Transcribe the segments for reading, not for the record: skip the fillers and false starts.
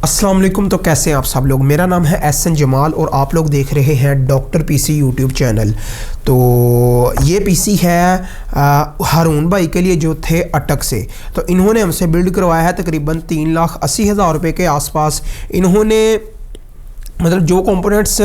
अस्सलाम वालेकुम। तो कैसे हैं आप सब लोग। मेरा नाम है एहसन जमाल और आप लोग देख रहे हैं डॉक्टर पीसी यूट्यूब चैनल। तो ये पीसी है हारून भाई के लिए जो थे अटक से। तो इन्होंने हमसे बिल्ड करवाया है तकरीबन 3,80,000 रुपये के आसपास। इन्होंने मतलब जो कंपोनेंट्स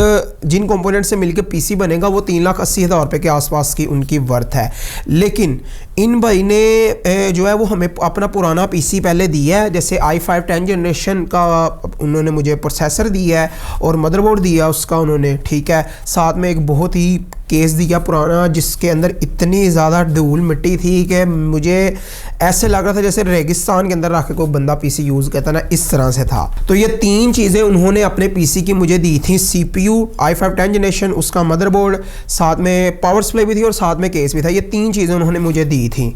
जिन कंपोनेंट्स से मिलकर पीसी बनेगा वो 3,80,000 रुपये के आसपास की उनकी वर्थ है। लेकिन इन भाई ने जो है वो हमें अपना पुराना पीसी पहले दिया है, जैसे i5 10 जनरेशन का उन्होंने मुझे प्रोसेसर दिया है और मदरबोर्ड दिया उसका उन्होंने, ठीक है। साथ में एक बहुत ही केस दिया पुराना जिसके अंदर इतनी ज़्यादा धूल मिट्टी थी कि मुझे ऐसे लग रहा था जैसे रेगिस्तान के अंदर रख के कोई बंदा पीसी यूज़ करता ना, इस तरह से था। तो ये तीन चीज़ें उन्होंने अपने पीसी की मुझे दी थी, CPU i5 10 जनरेशन, उसका मदरबोर्ड, साथ में पावर सप्लाई भी थी और साथ में केस भी था। ये तीन चीज़ें उन्होंने मुझे दी थी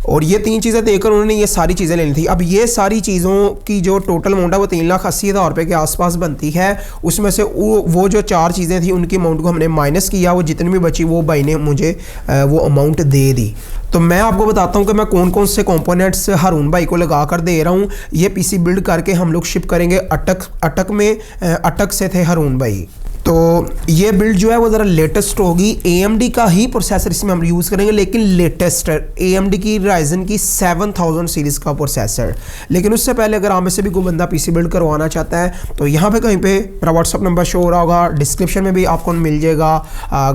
और ये तीन चीज़ें देकर उन्होंने ये सारी चीज़ें लेनी थी। अब ये सारी चीज़ों की जो टोटल अमाउंट है वो 3,80,000 रुपये के आसपास बनती है। उसमें से वो जो चार चीज़ें थी उनकी अमाउंट को हमने माइनस किया, वो जितनी भी बची वो भाई ने मुझे वो अमाउंट दे दी। तो मैं आपको बताता हूँ कि मैं कौन कौन से कंपोनेंट्स हारून भाई को लगा कर दे रहा हूँ। ये पीसी बिल्ड करके हम लोग शिप करेंगे अटक में। अटक से थे हारून भाई। तो ये बिल्ड जो है वो ज़रा लेटेस्ट होगी। AMD का ही प्रोसेसर इसमें हम यूज़ करेंगे, लेकिन लेटेस्ट AMD की राइजन की 7000 सीरीज़ का प्रोसेसर। लेकिन उससे पहले अगर आप में से भी कोई बंदा पीसी बिल्ड करवाना चाहता है तो यहाँ पे कहीं पे मेरा व्हाट्सअप नंबर शो हो रहा होगा, डिस्क्रिप्शन में भी आपको मिल जाएगा।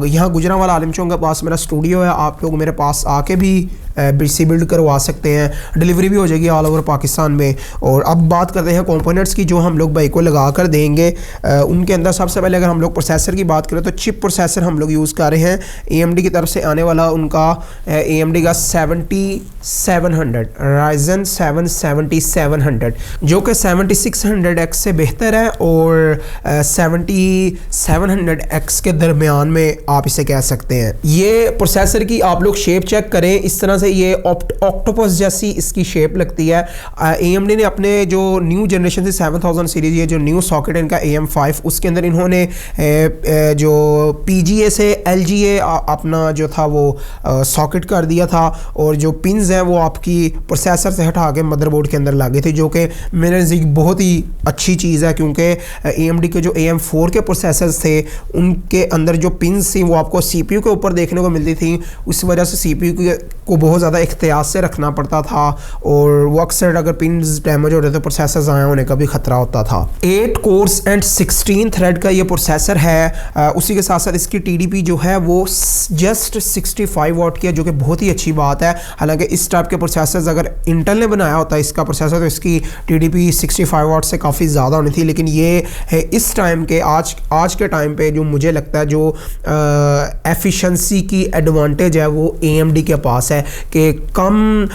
यहाँ गुजरांवाला आलिम चौक के पास मेरा स्टूडियो है, आप लोग मेरे पास आके भी पीसी बिल्ड करवा सकते हैं। डिलीवरी भी हो जाएगी ऑल ओवर पाकिस्तान में। और अब बात करते हैं कंपोनेंट्स की जो हम लोग भाई को लगा कर देंगे। उनके अंदर सबसे पहले अगर हम लोग प्रोसेसर की बात करें तो चिप प्रोसेसर हम लोग यूज़ कर रहे हैं। AMD की तरफ से आने वाला उनका AMD का 7700 राइजन 7 7700 जो कि 7600X से बेहतर है और 7700X के दरमियान में आप इसे कह सकते हैं। ये प्रोसेसर की आप लोग शेप चेक करें, इस तरह से ये ऑक्टोपस जैसी इसकी शेप लगती है। AMD ने अपने जो न्यू जनरेशन से 7000 सीरीज, ये जो न्यू सॉकेट है इनका AM5, उसके अंदर इन्होंने जो PGA से LGA अपना जो था वो सॉकेट कर दिया था और जो पिन्स हैं वो आपकी प्रोसेसर से हटा के मदरबोर्ड के अंदर लगे थे, जो कि मेरे नज़दीक बहुत ही अच्छी चीज़ है। क्योंकि AMD के जो AM4 के प्रोसेसर्स थे उनके अंदर जो पिन्स थी वो आपको CPU के ऊपर देखने को मिलती थी। उस वजह से CPU को बहुत ज़्यादा एहतियात से रखना पड़ता था और वो अक्सर अगर पिन्स डैमेज हो रहे तो प्रोसेसर ज़ाया होने का भी ख़तरा होता था। 8 कोर्स एंड 16 थ्रेड का ये प्रोसेसर है। उसी के साथ साथ इसकी TDP जो है वो जस्ट 65 वाट की है, जो कि बहुत ही अच्छी बात है। हालांकि इस टाइप के प्रोसेसर्स अगर इंटेल ने बनाया होता है इसका प्रोसेसर तो इसकी TDP 65 वाट से काफ़ी ज़्यादा होनी थी। लेकिन ये है इस टाइम के आज के टाइम पे जो मुझे लगता है जो एफिशिएंसी की एडवांटेज है वो AMD के पास है कि कम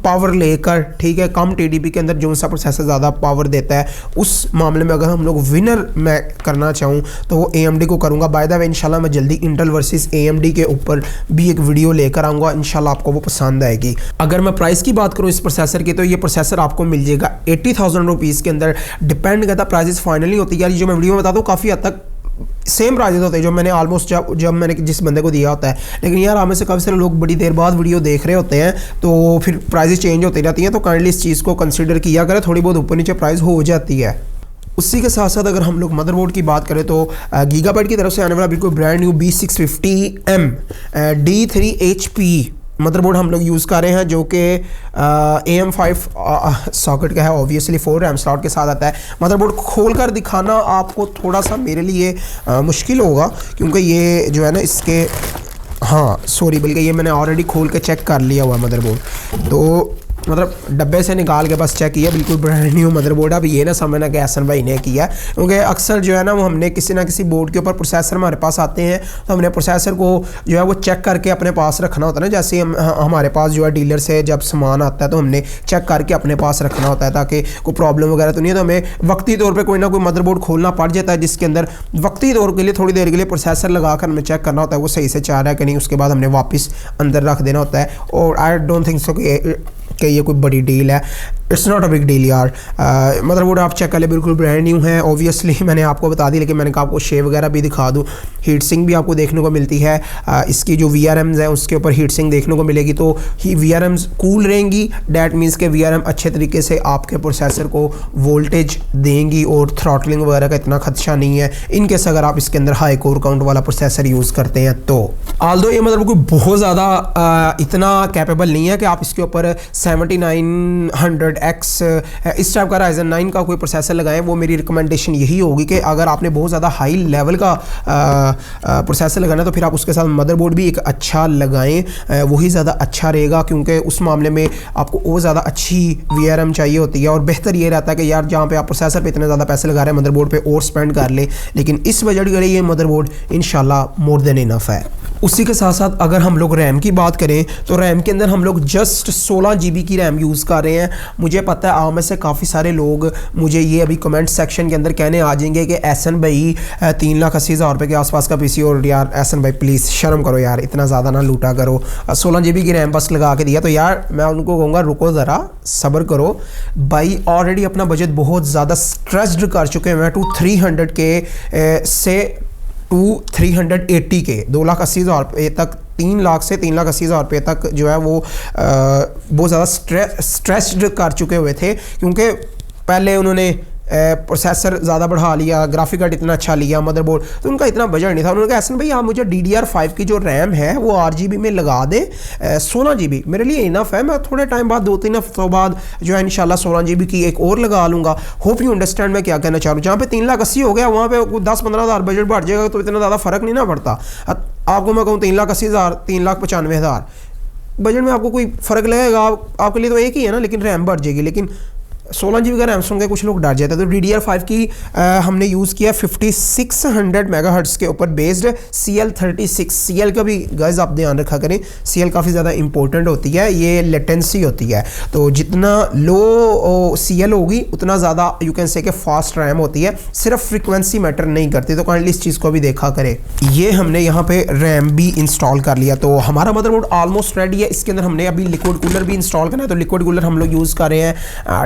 पावर लेकर, ठीक है, कम TDP के अंदर जो सा प्रोसेसर ज़्यादा पावर देता है, उस मामले में अगर हम लोग विनर मैं करना चाहूँ तो वो AMD को करूँगा। बाय द वे इंशाल्लाह मैं जल्दी इंटेल वर्सेस AMD के ऊपर भी एक वीडियो लेकर आऊँगा, इंशाल्लाह आपको वो पसंद आएगी। अगर मैं प्राइस की बात करूँ इस प्रोसेसर की तो ये प्रोसेसर आपको मिल जाएगा 80,000 रुपीज़ के अंदर। डिपेंड करता प्राइजेस फाइनली होती है यार, जो मैं वीडियो में बताता हूँ काफ़ी हद तक सेम प्राइजेस होते हैं जो मैंने ऑलमोस्ट जब मैंने जिस बंदे को दिया होता है। लेकिन यार हमें से काफ़ी सारे लोग बड़ी देर बाद वीडियो देख रहे होते हैं तो फिर प्राइजेस चेंज होती रहती हैं। तो काइंडली इस चीज़ को कंसीडर किया करें, थोड़ी बहुत ऊपर नीचे प्राइस हो जाती है। उसी के साथ साथ अगर हम लोग मदरबोर्ड की बात करें तो गीगाबाइट की तरफ से आने वाला बिल्कुल brand new B650M D3HP motherboard हम लोग यूज़ कर रहे हैं, जो कि AM5 सॉकेट का है। ऑब्वियसली 4 रैम स्लॉट के साथ आता है। मदरबोर्ड खोल कर दिखाना आपको थोड़ा सा मेरे लिए मुश्किल होगा क्योंकि ये जो है ना इसके बल्कि ये मैंने ऑलरेडी खोल के चेक कर लिया हुआ मदरबोर्ड। तो मतलब डब्बे से निकाल के बस चेक किया, बिल्कुल ब्रांड न्यू मदरबोर्ड। अब ये ना समझना कि एहसन भाई ने किया, क्योंकि अक्सर जो है ना वो हमने किसी ना किसी बोर्ड के ऊपर प्रोसेसर हमारे पास आते हैं तो हमने प्रोसेसर को जो है वो चेक करके अपने पास रखना होता है ना। जैसे हमारे पास जो है डीलर से जब सामान आता है तो हमने चेक करके अपने पास रखना होता है ताकि कोई प्रॉब्लम वगैरह तो नहीं है। तो हमें वक्ती तौर पर कोई ना कोई मदरबोर्ड खोलना पड़ जाता है जिसके अंदर वक्ती तौर के लिए थोड़ी देर के लिए प्रोसेसर लगा कर हमें चेक करना होता है वो सही से चाह रहा है कि नहीं। उसके बाद हमने वापस अंदर रख देना होता है। और आई डोंट थिंक सो कि ये कोई बड़ी डील है। It's not a big deal यार। मदरबोर्ड आप चेक कर ले, बिल्कुल ब्रांड न्यू है। ऑब्वियसली मैंने आपको बता दी, लेकिन मैंने कहा आपको शेप वगैरह भी दिखा दूँ। हीट सिंक भी आपको देखने को मिलती है। इसकी जो VRMs है उसके ऊपर हीट सिंक देखने को मिलेगी, तो ही VRMs कूल रहेंगी। डैट मीन्स के VRM अच्छे तरीके से आपके प्रोसेसर को वोल्टेज देंगी और थ्रॉटलिंग वगैरह का इतना खदशा नहीं है इनकेस अगर आप इसके अंदर हाई कोर काउंट वाला प्रोसेसर यूज़ करते हैं तो। आल्दो ये मतलब कोई बहुत ज़्यादा इतना कैपेबल नहीं है कि आप इसके ऊपर 7900X इस टाइप का Ryzen 9 का कोई प्रोसेसर लगाएं। वो मेरी रिकमेंडेशन यही होगी कि अगर आपने बहुत ज़्यादा हाई लेवल का प्रोसेसर लगाना तो फिर आप उसके साथ मदरबोर्ड भी एक अच्छा लगाएं, वही ज़्यादा अच्छा रहेगा, क्योंकि उस मामले में आपको और ज़्यादा अच्छी VRM चाहिए होती है। और बेहतर ये रहता है कि यार जहाँ पे आप प्रोसेसर पे इतने ज़्यादा पैसे लगा रहे हैं मदरबोर्ड पे और स्पेंड कर ले, लेकिन इस बजट के लिए ये मदरबोर्ड इंशाल्लाह मोर देन इनफ है। उसी के साथ साथ अगर हम लोग रैम की बात करें तो रैम के अंदर हम लोग जस्ट 16 GB की रैम यूज़ कर रहे हैं। मुझे पता है आप में से काफ़ी सारे लोग मुझे ये अभी कमेंट सेक्शन के अंदर कहने आ जाएंगे कि एहसन भाई 3,80,000 रुपये के आसपास का PC, और यार एहसन भाई प्लीज़ शर्म करो यार, इतना ज़्यादा ना लूटा करो, 16 GB की रैम बस लगा के दिया। तो यार मैं उनको कहूँगा रुको ज़रा, सब्र करो भाई, ऑलरेडी अपना बजट बहुत ज़्यादा स्ट्रेस्ड कर चुके हैं। 2-300 के से 2-380 के 2,80,000 रुपये तक, 3 लाख से 3,80,000 रुपये तक जो है वो बहुत ज़्यादा स्ट्रेस्ड कर चुके हुए थे, क्योंकि पहले उन्होंने प्रोसेसर ज़्यादा बढ़ा लिया, ग्राफिक कार्ड इतना अच्छा लिया, मदरबोर्ड, तो उनका इतना बजट नहीं था। उन्होंने कहा ऐसा भाई आप मुझे DDR5 की जो रैम है वो 8 GB में लगा दें, 16 GB मेरे लिए इनफ है, मैं थोड़े टाइम बाद 2-3 हफ्तों बाद जो है इंशाल्लाह 16 GB की एक और लगा लूँगा। होप यू अंडरस्टैंड मैं क्या कहना चाह रहा हूँ। जहाँ पे 3,80,000 हो गया वहाँ पे 10-15 हज़ार बजट बढ़ जाएगा तो इतना ज़्यादा फ़र्क नहीं ना पड़ता। आपको मैं कहूँ 3,80,000 3,95,000 बजट में आपको कोई फ़र्क लगेगा, आपके लिए तो एक ही है ना, लेकिन रैम बढ़ जाएगी। लेकिन 16 GB का रैम सुन के कुछ लोग डर जाते हैं। तो DDR5 की हमने यूज़ किया 5600 मेगाहर्ट्ज़ के ऊपर बेस्ड CL36। CL का भी गाइस आप ध्यान रखा करें, CL काफ़ी ज़्यादा इंपॉर्टेंट होती है, ये लेटेंसी होती है। तो जितना लो CL होगी उतना ज़्यादा यू कैन से कि फास्ट रैम होती है, सिर्फ फ्रीक्वेंसी मैटर नहीं करती। तो काइंडली इस चीज़ को भी देखा करें। ये हमने यहाँ पे रैम भी इंस्टॉल कर लिया, तो हमारा मदरबोर्ड ऑलमोस्ट रेडी है। इसके अंदर हमने अभी लिक्विड कूलर भी इंस्टॉल करना है, तो लिक्विड कूलर हम लोग यूज़ कर रहे हैं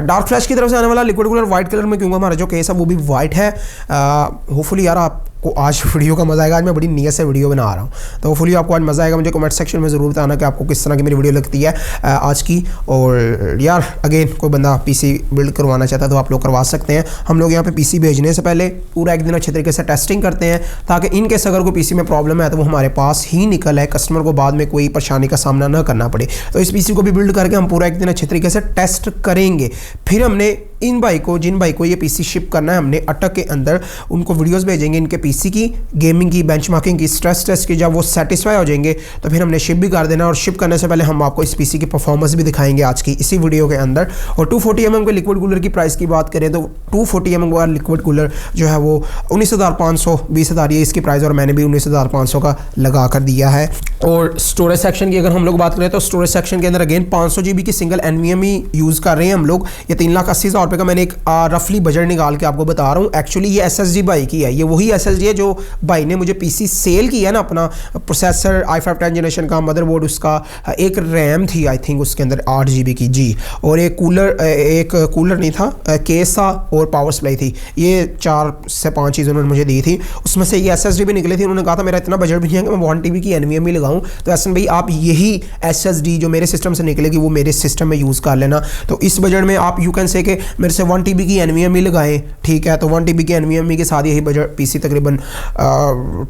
डार्क फ्लैश की तरफ से आने वाला लिक्विड कूलर वाइट कलर में, क्योंकि हमारा जो केस है वो भी वाइट है। होपफुली यार आपको आज वीडियो का मज़ा आएगा। आज मैं बड़ी नियत से वीडियो बना रहा हूँ, तो होपफुली आपको आज मज़ा आएगा। मुझे कमेंट सेक्शन में ज़रूर बताना कि आपको किस तरह की मेरी वीडियो लगती है आज की। और यार अगेन कोई बंदा PC बिल्ड करवाना चाहता है तो आप लोग करवा सकते हैं। हम लोग यहाँ पे PC भेजने से पहले पूरा एक दिन अच्छे तरीके से टेस्टिंग करते हैं, ताकि इन केस अगर कोई PC में प्रॉब्लम है तो वो हमारे पास ही निकल आए, कस्टमर को बाद में कोई परेशानी का सामना ना करना पड़े। तो इस PC को भी बिल्ड करके हम पूरा एक दिन अच्छे तरीके से टेस्ट करेंगे। फिर हमने इन भाई को, जिन भाई को ये PC शिप करना है, हमने अटक के अंदर उनको वीडियोस भेजेंगे इनके PC की, गेमिंग की, बेंचमार्किंग की, स्ट्रेस टेस्ट की। जब वो सेटिस्फाई हो जाएंगे तो फिर हमने शिप भी कर देना, और शिप करने से पहले हम आपको इस PC की परफॉर्मेंस भी दिखाएंगे आज की इसी वीडियो के अंदर। और 240 mm के लिक्विड कूलर की प्राइस की बात करें तो 240 mm का लिक्विड कूलर जो है वो 19,500 20,000 ये इसकी प्राइस, और मैंने भी 19,500 का लगा कर दिया है। और स्टोरेज सेक्शन की अगर हम लोग बात करें तो स्टोरेज सेक्शन के अंदर अगेन 500 GB की सिंगल NVMe यूज़ कर रहे हैं हम लोग। ये 3,80,000 रुपये का मैंने एक रफली बजट निकाल के आपको बता रहा हूँ। एक्चुअली ये SSD भाई की है, ये वही SSD है जो भाई ने मुझे PC सेल किया ना, अपना प्रोसेसर i5 10 जनरेशन का, मदरबोर्ड उसका, एक रैम थी आई थिंक उसके अंदर 8 GB की जी, और एक कूलर नहीं था, केस था और पावर सप्लाई थी। ये 4 से 5 चीज़ें उन्होंने मुझे दी थी, उसमें से ये SSD भी निकली थी। उन्होंने कहा था मेरा इतना बजट भी नहीं है कि मैं 1 TB की NVMe लगाऊं, तो ऐसा भाई आप यही SSD जो मेरे सिस्टम से निकलेगी वो मेरे सिस्टम में यूज़ कर लेना। तो इस बजट में आप यू कैन से कि मेरे से 1 TB की NVMe लगाएं, ठीक है। तो 1 TB की NVMe के साथ यही बजट PC तकरीबन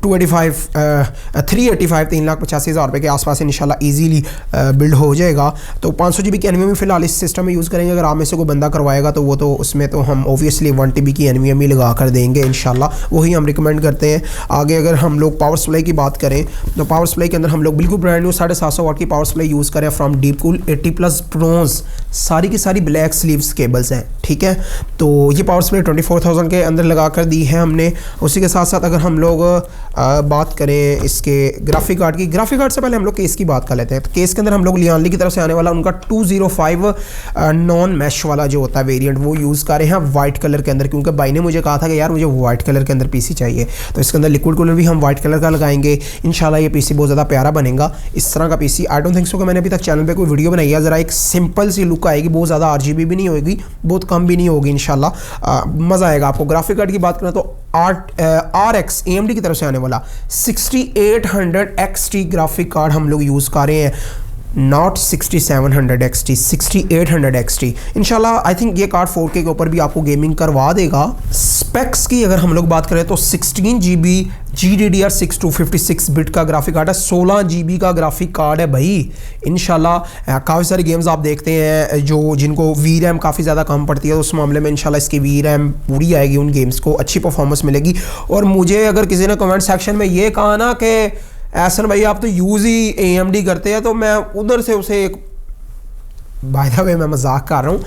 3,85,000 रुपये के आसपास इंशाल्लाह इजीली बिल्ड हो जाएगा। तो 500 GB की NVMe फिलहाल इस सिस्टम में यूज़ करेंगे। अगर आप में से कोई बंदा करवाएगा तो वो तो उसमें तो हम ऑब्वियसली 1 TB की NVMe लगा कर देंगे इंशाल्लाह, वही हम रिकमेंड करते हैं। आगे अगर हम लोग पावर सप्लाई की बात करें तो पावर सप्लाई के अंदर हम लोग बिल्कुल ब्रांड न्यू 750 वाट की पावर सप्लाई यूज़ करें फ्रॉम डीपकूल 80+ ब्रोंज, सारी की सारी ब्लैक स्लीव्स केबल्स हैं। ठीक है। तो ये पावर सप्लाई 24,000 के अंदर लगा कर दी है हमने। उसी के साथ साथ अगर हम लोग बात करें इसके ग्राफिक कार्ड की, ग्राफिक कार्ड से पहले हम लोग केस की बात कर लेते हैं। तो केस के अंदर हम लोग लियानली की तरफ से आने वाला उनका 205 नॉन मैश वाला जो होता है वेरिएंट वो यूज़ कर रहे हैं वाइट कलर के अंदर, क्योंकि भाई ने मुझे कहा था कि यार मुझे वाइट कलर के अंदर पीसी चाहिए। तो इसके अंदर लिक्विड कूलर भी हम वाइट कलर का लगाएंगे। इंशाल्लाह ये पीसी बहुत ज़्यादा प्यारा बनेगा। इस तरह का PC I don't think so कि मैंने अभी तक चैनल पे कोई वीडियो बनाई है। ज़रा एक सिंपल सी लुक आएगी, बहुत ज़्यादा RGB भी नहीं होगी, बहुत कम भी नहीं होगी। इंशाल्लाह मज़ा आएगा आपको। ग्राफिक कार्ड की बात करें तो RX AMD की तरफ से आने वाला 6800 XT ग्राफिक कार्ड हम लोग यूज़ कर रहे हैं, नॉट 6700 XT, 6800 XT। इंशाल्लाह आई थिंक ये कार्ड 4K के ऊपर भी आपको गेमिंग करवा देगा। स्पेक्स की अगर हम लोग बात करें तो 16 GB GDDR6 256 बिट का ग्राफिक कार्ड है, 16 GB का ग्राफिक कार्ड है भाई। इंशाल्लाह काफ़ी सारी गेम्स आप देखते हैं जो जिनको VRAM काफ़ी ज़्यादा कम पड़ती है, तो उस मामले में इंशाल्लाह इसकी VRAM पूरी आएगी, उन गेम्स को अच्छी परफॉर्मेंस मिलेगी। और मुझे अगर किसी ने कमेंट सेक्शन में ये कहा ना कि एहसन भाई आप तो यूज़ ही AMD करते हैं, तो मैं उधर से उसे एक बाय द वे मैं मजाक कर रहा हूँ।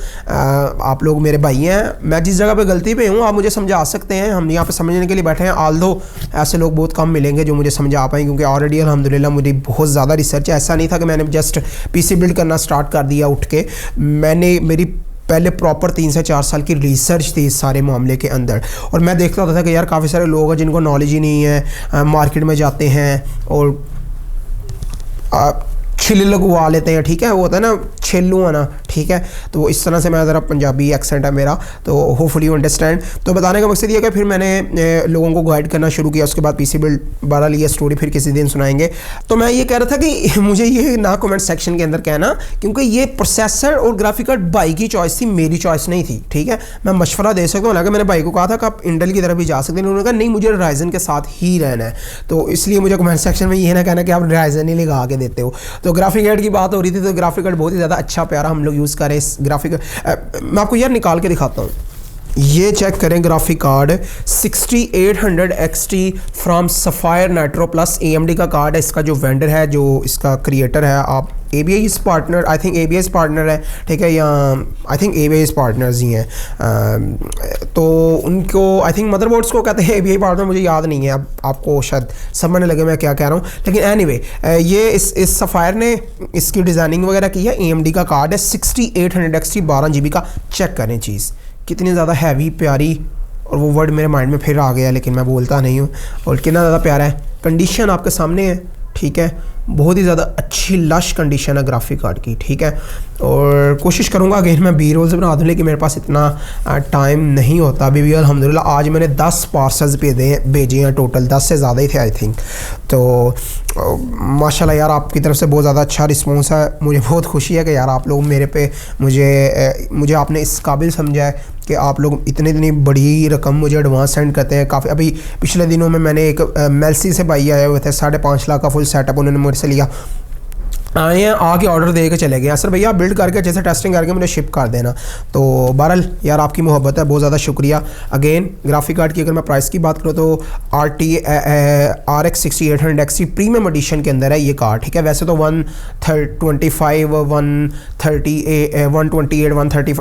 आप लोग मेरे भाई हैं, मैं जिस जगह पे गलती पे हूँ आप मुझे समझा सकते हैं। हम यहाँ पे समझने के लिए बैठे हैं। आल्दो ऐसे लोग बहुत कम मिलेंगे जो मुझे समझा पाएँ, क्योंकि ऑलरेडी अल्हम्दुलिल्लाह मुझे बहुत ज़्यादा रिसर्च है। ऐसा नहीं था कि मैंने जस्ट PC बिल्ड करना स्टार्ट कर दिया उठ के। मैंने मेरी पहले प्रॉपर 3 से 4 साल की रिसर्च थी इस सारे मामले के अंदर, और मैं देखता होता था कि यार काफ़ी सारे लोग हैं जिनको नॉलेज ही नहीं है, मार्केट में जाते हैं और छिल लगवा लेते हैं, ठीक है, वो होता है ना छेलू आना, ठीक है। तो इस तरह से मैं ज़रा पंजाबी एक्सेंट है मेरा, तो होपफुली यू अंडरस्टैंड। तो बताने का मकसद ये कि फिर मैंने लोगों को गाइड करना शुरू किया। उसके बाद PC बिल्ड 12 लिया, स्टोरी फिर किसी दिन सुनाएंगे। तो मैं ये कह रहा था कि मुझे ये ना कमेंट सेक्शन के अंदर कहना, क्योंकि ये प्रोसेसर और ग्राफिक कार्ड भाई की चॉइस थी, मेरी चॉइस नहीं थी, ठीक है। मैं मशवरा दे सकता हूँ, हालांकि मैंने भाई को कहा था कि आप इंटेल की तरफ भी जा सकते हैं, उन्होंने कहा नहीं मुझे राइजन के साथ ही रहना है। तो इसलिए मुझे कमेंट सेक्शन में ये ना कहना कि आप राइजन ही लगा के देते हो। तो ग्राफिक कार्ड की बात हो रही थी, तो ग्राफिक कार्ड बहुत ही ज़्यादा अच्छा प्यारा हम लोग यूज़ करें। इस ग्राफिक मैं आपको यार निकाल के दिखाता हूँ, ये चेक करें graphic card 6800 XT from sapphire nitro plus AMD का कार्ड है। इसका जो वेंडर है, जो इसका क्रिएटर है, आप ABI's partner, I think ABI's partner है, ठीक है, या आई थिंक ABI's पार्टनर्स ही हैं। तो उनको आई थिंक मदरबोर्ड्स को कहते हैं ABI पार्टनर, मुझे याद नहीं है, अब आपको शायद समझने लगे मैं क्या कह रहा हूँ। लेकिन एनीवे ये इस सफ़ायर ने इसकी डिज़ाइनिंग वगैरह की है। AMD का कार्ड है 6800 XT 12 GB का। चेक करें चीज़ कितनी ज़्यादा हैवी प्यारी, और वो वर्ड मेरे माइंड में फिर आ गया लेकिन मैं बोलता नहीं हूँ। और कितना ज़्यादा प्यारा है, कंडीशन आपके सामने है, ठीक है, बहुत ही ज़्यादा अच्छी लश कंडीशन है ग्राफिक कार्ड की, ठीक है। और कोशिश करूँगा अगेन मैं बी रोल्स बना दूँ, लेकिन मेरे पास इतना टाइम नहीं होता अभी भी। अल्हम्दुलिल्लाह आज मैंने 10 पार्सल्स भेजे हैं, टोटल 10 से ज़्यादा ही थे आई थिंक। तो माशाल्लाह यार आपकी तरफ से बहुत ज़्यादा अच्छा रिस्पॉन्स है, मुझे बहुत खुशी है कि यार आप लोग मेरे पे मुझे आपने इस काबिल समझा है कि आप लोग इतनी बड़ी रकम मुझे एडवांस सेंड करते हैं। काफ़ी अभी पिछले दिनों में मैंने एक मेल्सी से भाई आए हुए थे, 5.5 लाख का फुल सेटअप उन्होंने मुझसे लिया, आए हैं, आके ऑर्डर दे के चले गए। सर भैया बिल्ड करके जैसे टेस्टिंग करके मुझे शिप कर देना। तो बहरहाल यार आपकी मोहब्बत है, बहुत ज़्यादा शुक्रिया। अगेन ग्राफिक कार्ड की अगर मैं प्राइस की बात करूँ तो RX 6800 XT प्रीमियम एडिशन के अंदर है ये कार्ड, ठीक है। वैसे तो 125 130 128 125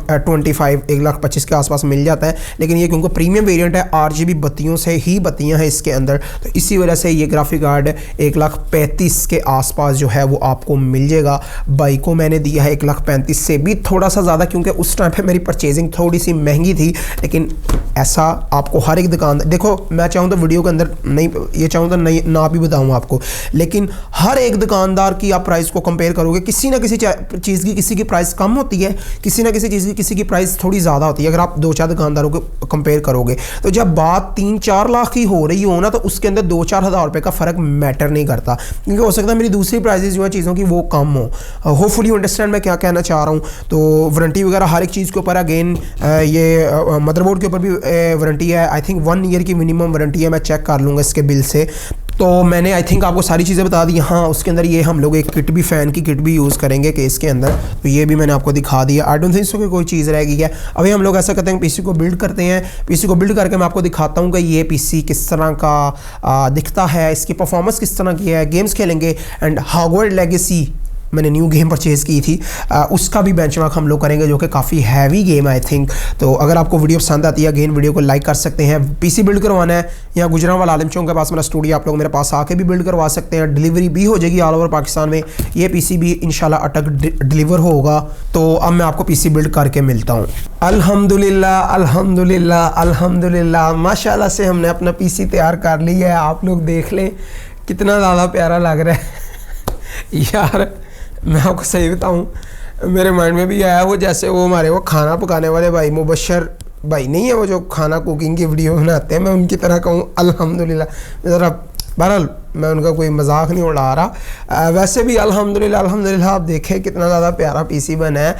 1,25,000 के आसपास मिल जाता है, लेकिन ये क्योंकि प्रीमियम वेरिएंट है, RGB बत्तियों से ही बत्तियाँ हैं इसके अंदर, तो इसी वजह से ये ग्राफिक कार्ड 1,35,000 के आसपास जो है वो आपको मिल जाएगा। बाइक को मैंने दिया है 1,35,000 से भी थोड़ा सा ज़्यादा, क्योंकि उस टाइम पे मेरी परचेजिंग थोड़ी सी महंगी थी। लेकिन ऐसा आपको हर एक दुकान, देखो मैं चाहूँ तो वीडियो के अंदर नहीं, ये चाहूँ तो नहीं ना भी बताऊँ आपको, लेकिन हर एक दुकानदार की आप प्राइस को कंपेयर करोगे, किसी ना किसी चीज़ की किसी की प्राइस कम होती है, किसी ना किसी चीज़ की किसी की प्राइस थोड़ी ज़्यादा होती है। अगर आप 2-4 दुकानदारों को कंपेयर करोगे, तो जब बात 3-4 लाख की हो रही हो ना, तो उसके अंदर 2-4 हज़ार रुपये का फ़र्क मैटर नहीं करता, क्योंकि हो सकता है मेरी दूसरी प्राइसेस जो है चीज़ों की वो कम हो। होपफुली यू अंडरस्टैंड मैं क्या कहना चाह रहा हूँ। तो वारंटी वगैरह हर एक चीज़ के ऊपर, अगेन ये मदरबोर्ड के ऊपर भी वारंटी है, आई थिंक 1 ईयर की मिनिमम वारंटी है, मैं चेक कर लूँगा इसके बिल से। तो मैंने आई थिंक आपको सारी चीज़ें बता दी। हाँ उसके अंदर ये हम लोग एक किट भी, फ़ैन की किट भी यूज़ करेंगे केस के अंदर, तो ये भी मैंने आपको दिखा दिया। आई डोंट थिंक सो कि कोई चीज़ रह गई है। अभी हम लोग ऐसा करते हैं, पीसी को बिल्ड करते हैं। पीसी को बिल्ड करके मैं आपको दिखाता हूँ कि ये पीसी किस तरह का दिखता है, इसकी परफॉर्मेंस किस तरह की है, गेम्स खेलेंगे एंड हॉगवर्ड लेगेसी मैंने न्यू गेम परचेज़ की थी, उसका भी बेंचमार्क हम लोग करेंगे, जो कि काफ़ी हैवी गेम आई थिंक। तो अगर आपको वीडियो पसंद आती है अगेन वीडियो को लाइक कर सकते हैं। पीसी बिल्ड करवाना है यहाँ गुजरांवाला आलम चौक के पास मेरा स्टूडियो, आप लोग मेरे पास आके भी बिल्ड करवा सकते हैं, डिलीवरी भी हो जाएगी ऑल ओवर पाकिस्तान में। ये पीसी भी इंशाल्लाह अटक डिलीवर होगा। तो अब मैं आपको पीसी बिल्ड करके मिलता हूँ। अल्हम्दुलिल्लाह अल्हम्दुलिल्लाह अल्हम्दुलिल्लाह, माशाल्लाह से हमने अपना पीसी तैयार कर लिया है। आप लोग देख लें कितना ज़्यादा प्यारा लग रहा है यार। मैं आपको सही बताऊँ, मेरे माइंड में भी आया वो जैसे वो हमारे वो खाना पकाने वाले भाई मुबशर भाई नहीं है, वो जो खाना कुकिंग की वीडियो बनाते हैं, मैं उनकी तरह कहूँ अल्हम्दुलिल्लाह। ज़रा बहरहाल मैं उनका कोई मजाक नहीं उड़ा रहा। वैसे भी अल्हम्दुलिल्लाह अल्हम्दुलिल्लाह आप देखें कितना ज़्यादा प्यारा पीसी बना है,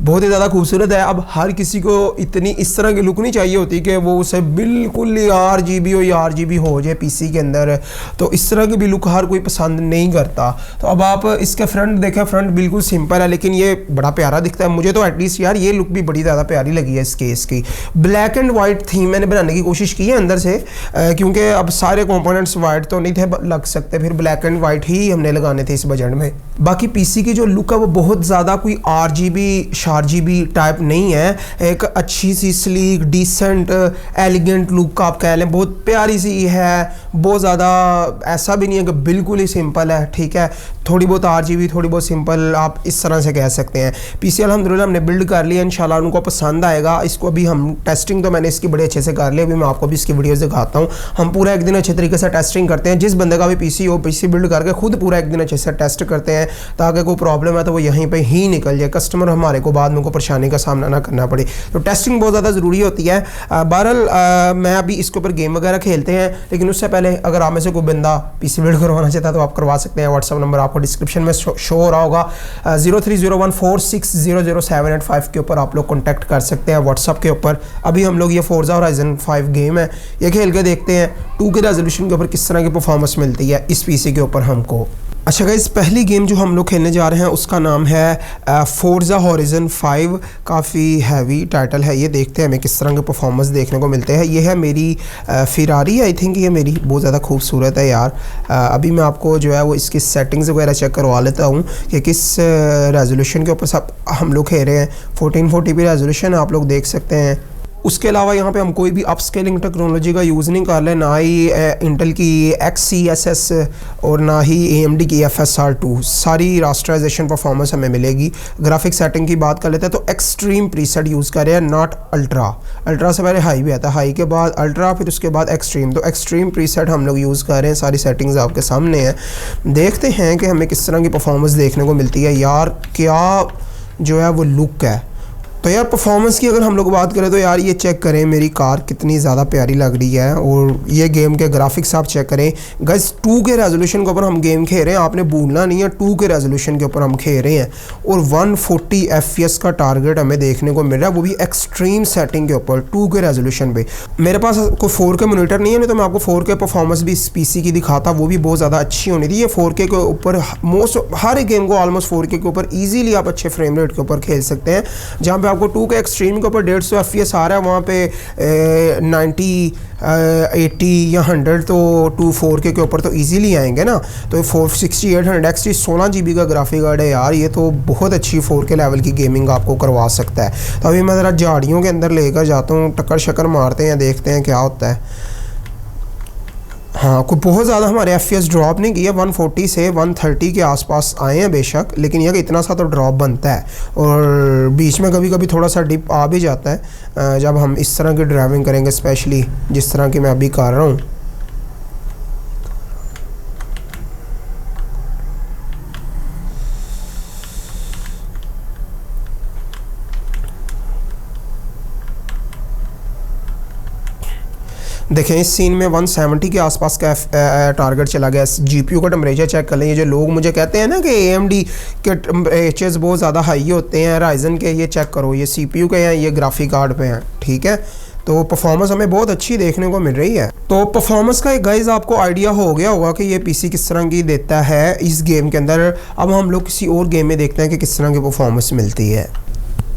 बहुत ही ज़्यादा खूबसूरत है। अब हर किसी को इतनी इस तरह की लुक नहीं चाहिए होती कि वो उसे बिल्कुल ही RGB और RGB हो जाए पीसी के अंदर, तो इस तरह की भी लुक हर कोई पसंद नहीं करता। तो अब आप इसके फ्रंट देखें, फ्रंट बिल्कुल सिंपल है लेकिन ये बड़ा प्यारा दिखता है। मुझे तो एटलीस्ट यार ये लुक भी बड़ी ज़्यादा प्यारी लगी है इस केस की। ब्लैक एंड वाइट थीम मैंने बनाने की कोशिश की है अंदर से, क्योंकि अब सारे कंपोनेंट्स वाइट तो नहीं थे लग सकते, फिर ब्लैक एंड वाइट ही हमने लगाने थे इस बजट में। बाकी पीसी की जो लुक है वो बहुत ज़्यादा कोई RGB RGB टाइप नहीं है, एक अच्छी सी स्लीक डिसेंट एलिगेंट लुक आप कह लें, बहुत प्यारी सी है। बहुत ज़्यादा ऐसा भी नहीं है कि बिल्कुल ही सिंपल है, ठीक है, थोड़ी बहुत RGB थोड़ी बहुत सिंपल, आप इस तरह से कह सकते हैं। पीसी अल्हम्दुलिल्लाह हमने बिल्ड कर लिया, इंशाल्लाह उनको पसंद आएगा। इसको अभी हम टेस्टिंग तो मैंने इसकी बड़े अच्छे से कर लिया, अभी मैं आपको भी इसकी वीडियोस दिखाता हूँ। हम पूरा एक दिन अच्छे तरीके से टेस्टिंग करते हैं, जिस बंदे का भी पीसी हो पीसी बिल्ड करके खुद पूरा एक दिन अच्छे से टेस्ट करते हैं, ताकि कोई प्रॉब्लम है तो वो यहीं पर ही निकल जाए, कस्टमर हमारे को बाद में परेशानी का सामना ना करना पड़े। तो टेस्टिंग बहुत ज़्यादा ज़रूरी होती है। बहरहाल मैं अभी इसके ऊपर गेम वगैरह खेलते हैं, लेकिन उससे पहले अगर आप में से कोई बंदा पीसी बिल्ड करवाना चाहता है तो आप करवा सकते हैं। व्हाट्सअप नंबर आपको डिस्क्रिप्शन में शो हो रहा होगा, 030146007885 के ऊपर आप लोग कॉन्टैक्ट कर सकते हैं व्हाट्सअप के ऊपर। अभी हम लोग ये फोर्जा होराइजन 5 गेम है, ये खेल के देखते हैं 2 के रेजोल्यूशन के ऊपर किस तरह की परफॉर्मेंस मिलती है इस पीसी के ऊपर हमको। अच्छा गाइस, पहली गेम जो हम लोग खेलने जा रहे हैं उसका नाम है फोर्जा होराइजन 5। काफ़ी हैवी टाइटल है ये, देखते हैं हमें किस तरह के परफॉर्मेंस देखने को मिलते हैं। ये है मेरी फिरारी, आई थिंक ये मेरी बहुत ज़्यादा खूबसूरत है यार। अभी मैं आपको जो है वो इसकी सेटिंग्स वगैरह चेक करवा लेता हूँ कि किस रेजोल्यूशन के ऊपर सब हम लोग खेल रहे हैं। 1440p रेजोल्यूशन आप लोग देख सकते हैं। उसके अलावा यहाँ पे हम कोई भी अपस्केलिंग टेक्नोलॉजी का यूज़ नहीं कर रहे, ना ही इंटेल की XeSS और ना ही AMD की FSR2। सारी रास्टराइजेशन परफॉर्मेंस हमें मिलेगी। ग्राफिक सेटिंग की बात कर लेते हैं तो एक्सट्रीम प्रीसेट यूज़ कर रहे हैं, नॉट अल्ट्रा। अल्ट्रा से पहले हाई भी आता है, हाई के बाद अल्ट्रा, फिर उसके बाद एक्सट्रीम। तो एक्सट्रीम प्रीसेट हम लोग यूज़ कर रहे हैं, सारी सेटिंग्स आपके सामने हैं। देखते हैं कि हमें किस तरह की परफॉर्मेंस देखने को मिलती है। यार क्या जो है वो लुक है। तो यार परफॉर्मेंस की अगर हम लोग बात करें तो यार ये चेक करें मेरी कार कितनी ज़्यादा प्यारी लग रही है, और ये गेम के ग्राफिक्स आप चेक करें गाइस। 2 के रेजोल्यूशन के ऊपर हम गेम खेल रहे हैं, आपने भूलना नहीं है 2 के रेजोल्यूशन के ऊपर हम खेल रहे हैं, और 140 FPS का टारगेट हमें देखने को मिल रहा है, वो भी एक्सट्रीम सेटिंग के ऊपर 2 के रेजोल्यूशन पे। मेरे पास कोई 4K मोनीटर नहीं है, नहीं तो मैं आपको 4K परफॉर्मेंस भी इस पीसी की दिखाता, वो भी बहुत ज़्यादा अच्छी होनी थी। ये 4K के ऊपर मोस्ट हर एक गेम को ऑलमोस्ट 4K के ऊपर ईजिली आप अच्छे फ्रेम रेट के ऊपर खेल सकते हैं। जहाँ पे आपको 2 के एक्सट्रीम के ऊपर 150 FPS आ रहा है, वहाँ पे 90 80 या 100 तो 4K के ऊपर तो इजीली आएंगे ना। तो 460 800 XT 16 GB का ग्राफिक कार्ड है यार, ये तो बहुत अच्छी 4K लेवल की गेमिंग आपको करवा सकता है। तो अभी मैं ज़रा झाड़ियों के अंदर लेकर जाता हूँ, टक्कर शक्कर मारते हैं, देखते हैं क्या होता है। हाँ, कोई बहुत ज़्यादा हमारे FPS ड्रॉप नहीं किया, 140 से 130 के आसपास आए हैं बेशक, लेकिन यह कि इतना सा तो ड्रॉप बनता है, और बीच में कभी कभी थोड़ा सा डिप आ भी जाता है जब हम इस तरह की ड्राइविंग करेंगे, स्पेशली जिस तरह की मैं अभी कर रहा हूँ। देखें इस सीन में 170 के आसपास का टारगेट चला गया। GPU का टेम्परेचर चेक कर लें। ये जो लोग मुझे कहते हैं ना कि AMD के टेम्परेचर्स बहुत ज़्यादा हाई होते हैं, राइजन के, ये चेक करो, ये CPU के हैं, ये ग्राफिक कार्ड पे हैं, ठीक है। तो परफॉर्मेंस हमें बहुत अच्छी देखने को मिल रही है। तो परफॉर्मेंस का एक गाइज आपको आइडिया हो गया होगा कि ये पीसी किस तरह की देता है इस गेम के अंदर। अब हम लोग किसी और गेम में देखते हैं कि किस तरह की परफॉर्मेंस मिलती है।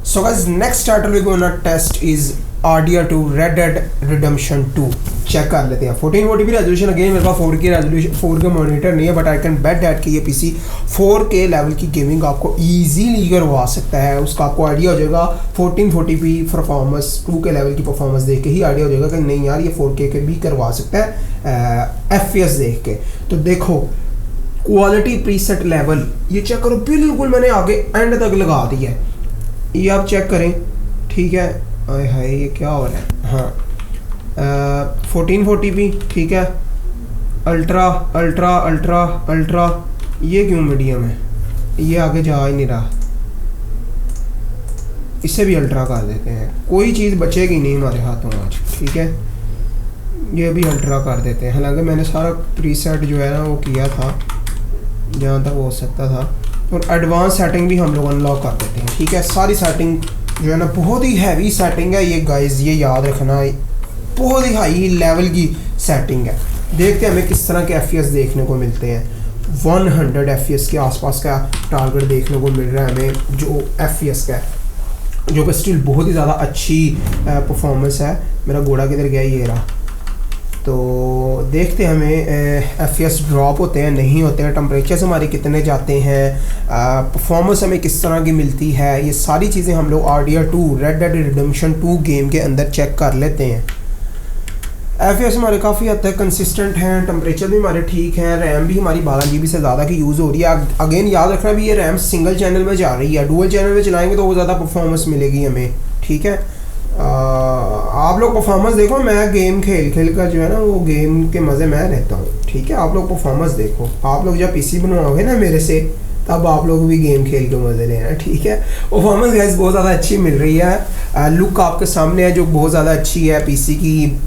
So guys next title we gonna test is RDR2 Red Dead Redemption 2। Check कर लेते हैं। 1440p रेजोल्यूशन, अगेन मेरे पास 4K रेजोल्यूशन 4K मॉनिटर नहीं है, but I can bet that कि ये पीसी 4K लेवल की गेमिंग आपको ईजीली करवा सकता है। उसका आपको आइडिया हो जाएगा 1440p परफॉर्मेंस 2K लेवल की परफॉर्मेंस देख के ही आइडिया हो जाएगा कि नहीं यार ये 4K के भी करवा सकता है FPS देख के। तो देखो क्वालिटी प्रीसेट लेवल ये चेक करो, बिल्कुल मैंने आगे एंड तक लगा दिया है, ये आप चेक करें, ठीक है। आए हाय ये क्या हो रहा है, हाँ 1440p, ठीक है। अल्ट्रा अल्ट्रा अल्ट्रा अल्ट्रा, ये क्यों मीडियम है, ये आगे जा ही नहीं रहा, इसे भी अल्ट्रा कर देते हैं, कोई चीज़ बचेगी नहीं हमारे हाथों आज, ठीक है। ये भी अल्ट्रा कर देते हैं, हालांकि मैंने सारा प्रीसेट जो है ना वो किया था जहाँ तक हो सकता था, और एडवांस सेटिंग भी हम लोग अनलॉक कर देते हैं, ठीक है। सारी सेटिंग जो है ना बहुत ही हैवी सेटिंग है ये गाइस, ये याद रखना, बहुत ही हाई लेवल की सेटिंग है। देखते हैं हमें किस तरह के FPS देखने को मिलते हैं। 100 FPS के आसपास का टारगेट देखने को मिल रहा है हमें जो FPS का है, जो कि स्टिल बहुत ही ज़्यादा अच्छी परफॉर्मेंस है। मेरा घोड़ा किधर गया, ये रहा। तो देखते हैं हमें FPS ड्रॉप होते हैं नहीं होते हैं, टेम्परेचर्स हमारे कितने जाते हैं, परफॉर्मेंस हमें किस तरह की मिलती है, ये सारी चीज़ें हम लोग RDR2 red dead redemption 2 game के अंदर चेक कर लेते हैं। FPS हमारे काफ़ी हद तक कंसिस्टेंट हैं, टेम्परेचर भी हमारे ठीक हैं, रैम भी हमारी 12 GB से ज़्यादा की यूज़ हो रही है। अगेन याद रखना भी ये रैम सिंगल चैनल में जा रही है, डुअल चैनल में चलाएंगे तो वो ज़्यादा परफॉर्मेंस मिलेगी हमें, ठीक है। आप लोग परफॉर्मेंस देखो, मैं गेम खेल कर जो है ना वो गेम के मज़े मैं रहता हूँ, ठीक है। आप लोग परफॉर्मेंस देखो, आप लोग जब PC बनवाओगे ना मेरे से तब आप लोग भी गेम खेल के मज़े लेना, ठीक है। परफॉर्मेंस गाइस बहुत ज़्यादा अच्छी मिल रही है, लुक आपके सामने है जो बहुत ज़्यादा अच्छी है। PC की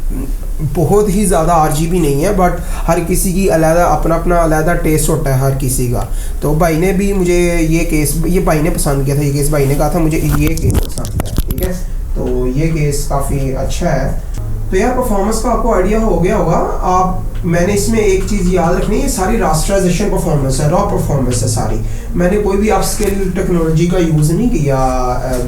बहुत ही ज़्यादा RGB नहीं है, बट हर किसी की अलग अपना अपना अलग टेस्ट होता है हर किसी का। तो भाई ने भी मुझे ये भाई ने पसंद किया था, ये केस भाई ने कहा था मुझे ये केस पसंद है, ठीक है। तो ये केस काफ़ी अच्छा है। तो यार परफॉर्मेंस का आपको आइडिया हो गया होगा। मैंने इसमें एक चीज़ याद रखनी है, सारी रास्टराइजेशन परफॉर्मेंस है, रॉ परफॉर्मेंस है सारी। मैंने कोई भी आप स्केल टेक्नोलॉजी का यूज़ नहीं किया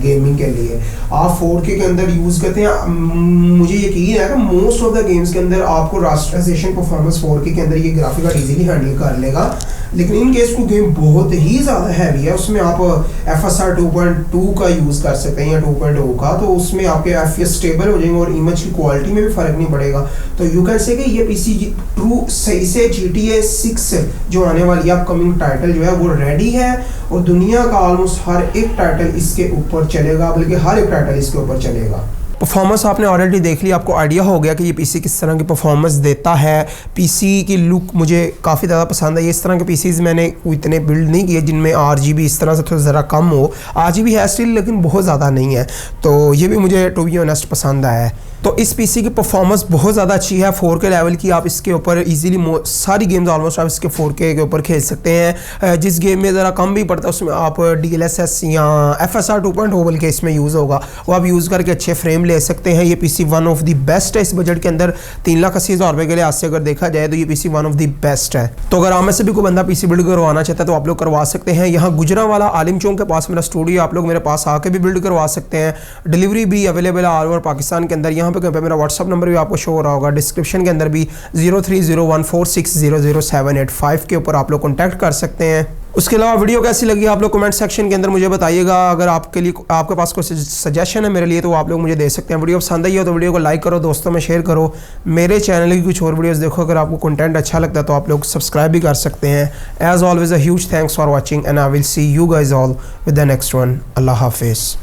गेमिंग के लिए। आप 4K के अंदर यूज़ करते हैं, मुझे यकीन है कि मोस्ट ऑफ द गेम्स के अंदर आपको रास्टराइजेशन परफॉर्मेंस 4K के अंदर ये ग्राफिक कार्ड ईजिली हैंडल कर लेगा। लेकिन इन केस को गेम बहुत ही ज़्यादा हैवी है, उसमें आप FSR 2.2 का यूज़ कर सकते हैं या 2.0 का, तो उसमें आपके FPS स्टेबल हो जाएंगे और इमेज की क्वालिटी में भी फ़र्क नहीं पड़ेगा। तो यू कैन से कि ये PC ट्रू सही से GTA 6 जो आने वाली अपकमिंग टाइटल जो है वो रेडी है, और दुनिया का ऑलमोस्ट हर एक टाइटल इसके ऊपर चलेगा, बल्कि हर एक टाइटल इसके ऊपर चलेगा। परफॉर्मेंस आपने ऑलरेडी देख ली, आपको आइडिया हो गया कि ये PC किस तरह की परफॉर्मेंस देता है। PC की लुक मुझे काफ़ी ज़्यादा पसंद है। इस तरह के PCs मैंने इतने बिल्ड नहीं किए जिनमें RGB इस तरह से थोड़ा ज़रा कम हो, RGB है स्टिल लेकिन बहुत ज़्यादा नहीं है, तो ये भी मुझे टू बी ऑनेस्ट पसंद आया है। तो इस PC की परफॉर्मेंस बहुत ज़्यादा अच्छी है, 4K लेवल की। आप इसके ऊपर इजीली सारी गेम्स ऑलमोस्ट आप इसके 4K के ऊपर खेल सकते हैं। जिस गेम में ज़रा कम भी पड़ता है उसमें आप DLSS या FSR 2.0 बल्कि इसमें यूज़ होगा, वो आप यूज़ करके अच्छे फ्रेम ले सकते हैं। ये PC one of the best है इस बजट के अंदर। 3,80,000 रुपये के लिए आज से अगर देखा जाए तो ये PC one of the best है। तो अगर आप में से भी कोई बंदा PC बिल्ड करवाना चाहता है तो आप लोग करवा सकते हैं। यहाँ गुजरांवाला आलिम चौक के पास मेरा स्टूडियो, आप लोग मेरे पास आके भी बिल्ड करवा सकते हैं। डिलीवरी भी अवेलेबल है ऑल ओवर पाकिस्तान के अंदर। यहाँ पे मेरा व्हाट्सअप नंबर भी आपको शो हो रहा होगा, डिस्क्रिप्शन के अंदर भी 030146000785 के ऊपर आप लोग कॉन्टैक्ट कर सकते हैं। उसके अलावा वीडियो कैसी लगी आप लोग कमेंट सेक्शन के अंदर मुझे बताइएगा। अगर आपके पास कोई सजेशन है मेरे लिए तो आप लोग मुझे दे सकते हैं। वीडियो पसंद आई हो तो वीडियो को लाइक करो, दोस्तों में शेयर करो। मेरे चैनल की कुछ और वीडियोस देखो, अगर आपको कंटेंट अच्छा लगता है तो आप लोग सब्सक्राइब भी कर सकते हैं। As always a huge thanks for watching and I will see you guys all with the next one. अल्लाह हाफिज़।